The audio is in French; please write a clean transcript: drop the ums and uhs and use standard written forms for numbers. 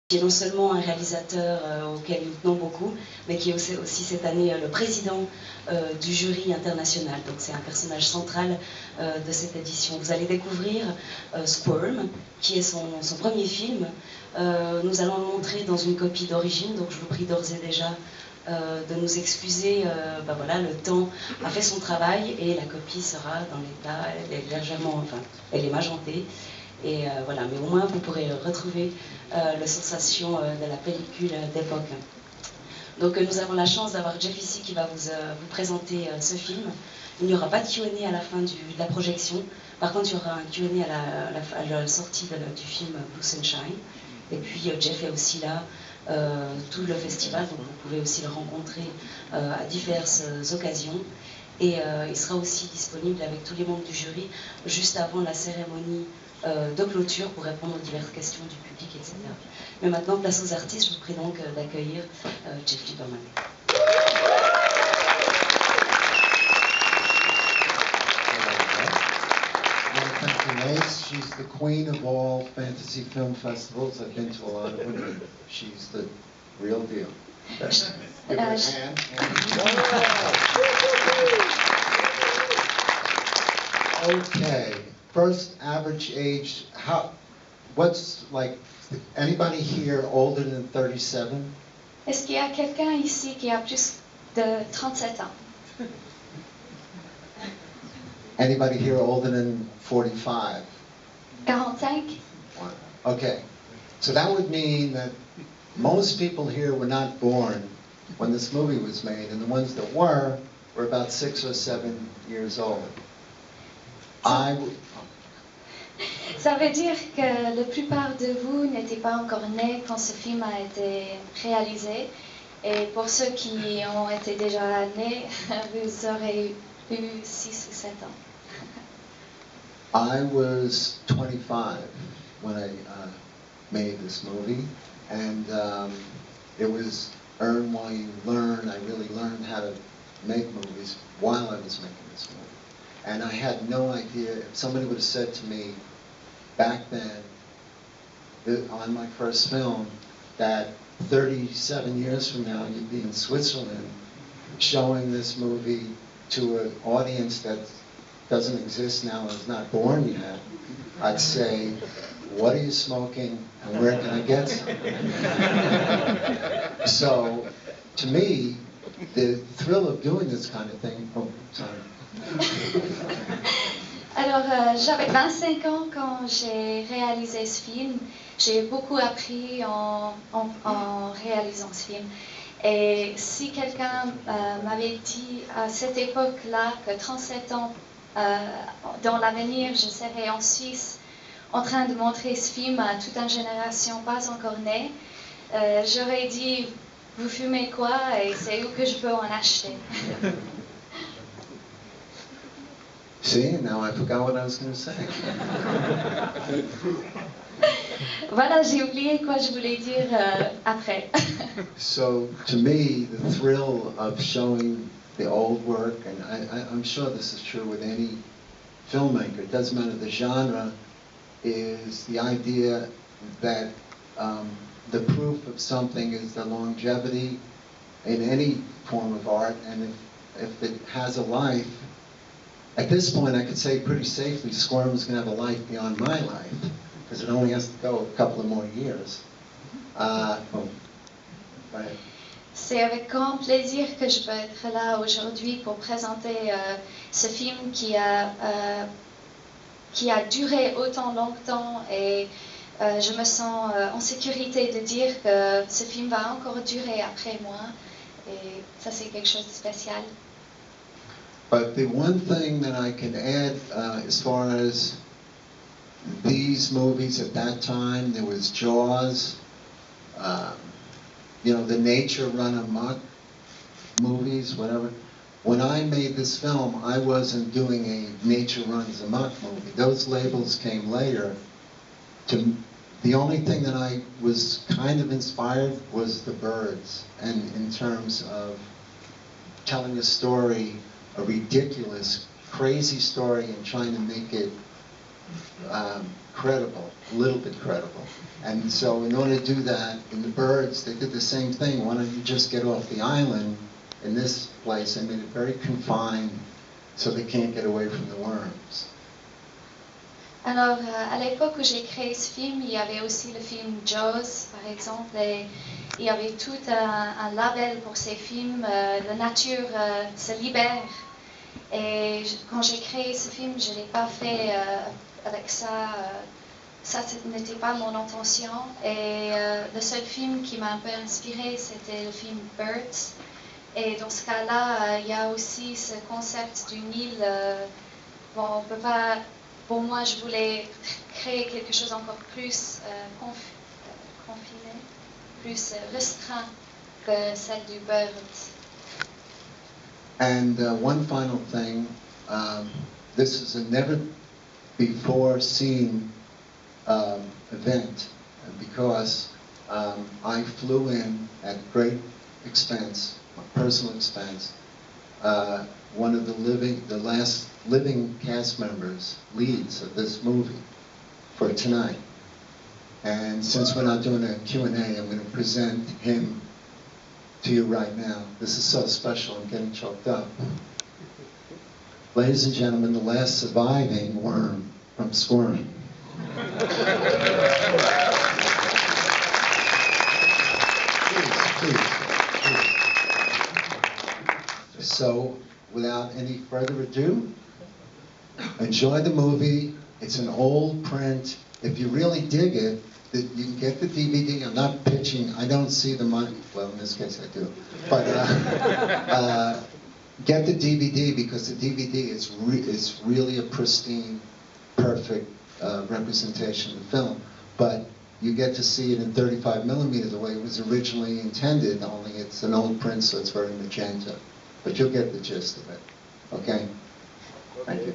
qui est non seulement un réalisateur auquel nous tenons beaucoup, mais qui est aussi cette année le président du jury international. Donc c'est un personnage central de cette édition. Vous allez découvrir Squirm, qui est son premier film. Nous allons le montrer dans une copie d'origine, donc je vous prie d'ores et déjà de nous excuser. Voilà, le temps a fait son travail et la copie sera dans l'état, elle est légèrement, enfin, elle est magentée. Et voilà, mais au moins vous pourrez retrouver la sensation de la pellicule d'époque. Donc nous avons la chance d'avoir Jeff ici qui va vous présenter ce film. Il n'y aura pas de Q&A à la fin de la projection. Par contre, il y aura un Q&A à la sortie du film Blue Sunshine. Et puis Jeff est aussi là tout le festival, donc vous pouvez aussi le rencontrer à diverses occasions. Et il sera aussi disponible avec tous les membres du jury juste avant la cérémonie de clôture pour répondre aux diverses questions du public, etc. Mais maintenant, place aux artistes. Je vous prie donc d'accueillir Jeff Lieberman. She's the queen of all fantasy film festivals. I've been to a lot of them. She's the real deal. Give her a hand. Okay. First, average age. What's like? Anybody here older than 37? Est-ce qu'il y a quelqu'un ici qui a plus de 37 ans? Anybody here older than 45? 45? Okay, so that would mean that most people here were not born when this movie was made, and the ones that were about 6 or 7 years old. Ça veut dire que la plupart de vous n'étaient pas encore nés quand ce film a été réalisé. Et pour ceux qui ont été déjà nés, vous aurez eu 6 ou 7 ans. I was 25 when I made this movie, and it was earn while you learn. I really learned how to make movies while I was making this movie. And I had no idea, if somebody would have said to me back then, on my first film, that 37 years from now you'd be in Switzerland showing this movie to an audience that doesn't exist now and is not born yet, I'd say, what are you smoking and where can I get some? So, to me, the thrill of doing this kind of thing, oh, sorry. Alors, j'avais 25 ans quand j'ai réalisé ce film. J'ai beaucoup appris en réalisant ce film. Et si quelqu'un m'avait dit à cette époque-là que 37 ans dans l'avenir, je serais en Suisse en train de montrer ce film à toute une génération pas encore née, j'aurais dit, vous fumez quoi et c'est où que je peux en acheter? See, now I forgot what I was going to say. Voilà, j'ai oublié quoi je voulais dire après. So, to me, the thrill of showing the old work, and I'm sure this is true with any filmmaker, it doesn't matter the genre, is the idea that the proof of something is the longevity in any form of art, and if it has a life, at this point I could say pretty safely Squirm is going to have a life beyond my life, because it only has to go a couple of more years. Go ahead. C'est avec grand plaisir que je peux être là aujourd'hui pour présenter ce film qui a duré autant longtemps et je me sens en sécurité de dire que ce film va encore durer après moi et ça c'est quelque chose de spécial. But the one thing that I can add as far as these movies at that time, there was Jaws, you know, the Nature Run Amok movies, whatever. When I made this film, I wasn't doing a Nature Runs Amok movie. Those labels came later. The only thing that I was kind of inspired was The Birds, and in terms of telling a story, a ridiculous, crazy story, and trying to make it credible, a little bit credible. And so in order to do that, in the birds, they did the same thing. Why don't you just get off the island? In this place, they made it very confined so they can't get away from the worms. Alors, à l'époque où j'ai créé ce film, il y avait aussi le film Jaws, par exemple, et il y avait tout un label pour ces films. La nature se libère. Et quand j'ai créé ce film, je ne l'ai pas fait avec ça. Ça n'était pas mon intention. Et le seul film qui m'a un peu inspiré, c'était le film Birds. Et dans ce cas-là, il y a aussi ce concept d'une île. Bon, on peut pas. Pour moi, je voulais créer quelque chose encore plus confiné, plus restreint que celle du Birds. And one final thing, this is a never before seen event because I flew in at great expense, personal expense, one of the last living cast members, leads of this movie for tonight. And since we're not doing a Q&A, I'm going to present him to you right now. This is so special, I'm getting choked up. Ladies and gentlemen, the last surviving worm from Squirm. Please. So, without any further ado, enjoy the movie. It's an old print. If you really dig it, you can get the DVD. I'm not pitching. I don't see the money. Well, in this case, I do. But get the DVD because the DVD is really a pristine, perfect representation of the film. But you get to see it in 35 millimeter the way it was originally intended, only it's an old print, so it's very magenta. But you'll get the gist of it. Okay? Thank you.